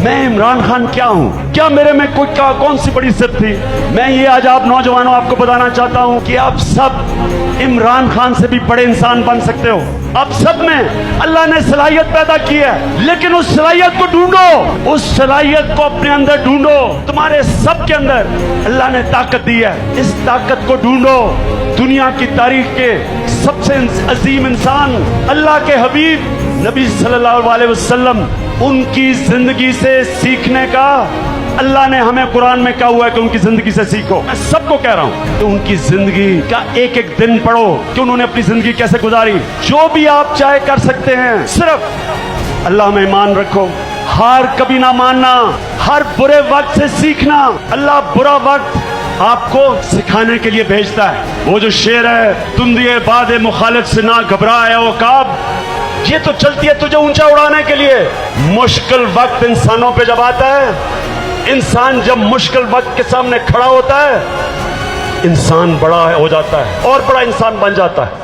मैं इमरान खान क्या हूँ, क्या मेरे में कौन सी बड़ी सिर्फ थी। मैं ये आज आप नौजवानों आपको बताना चाहता हूँ कि आप सब इमरान खान से भी बड़े इंसान बन सकते हो। आप सब में अल्लाह ने सलाहियत पैदा की है, लेकिन उस सलाहियत को ढूंढो, उस सलाहियत को अपने अंदर ढूंढो। तुम्हारे सब के अंदर अल्लाह ने ताकत दी है, इस ताकत को ढूंढो। दुनिया की तारीख के सबसे अजीम इंसान अल्लाह के हबीब नबी सल्लल्लाहु अलैहि वसल्लम, उनकी जिंदगी से सीखने का अल्लाह ने हमें कुरान में कहा हुआ है कि उनकी जिंदगी से सीखो। मैं सबको कह रहा हूं कि उनकी जिंदगी का एक एक दिन पढ़ो कि उन्होंने अपनी जिंदगी कैसे गुजारी। जो भी आप चाहे कर सकते हैं, सिर्फ अल्लाह में ईमान रखो, हार कभी ना मानना, हर बुरे वक्त से सीखना। अल्लाह बुरा वक्त आपको सिखाने के लिए भेजता है। वो जो शेर है, तुम दिए बाद मुखालिफ से ना घबराए ओ काब, ये तो चलती है तुझे ऊंचा उड़ाने के लिए। मुश्किल वक्त इंसानों पे जब आता है, इंसान जब मुश्किल वक्त के सामने खड़ा होता है, इंसान बड़ा हो जाता है और बड़ा इंसान बन जाता है।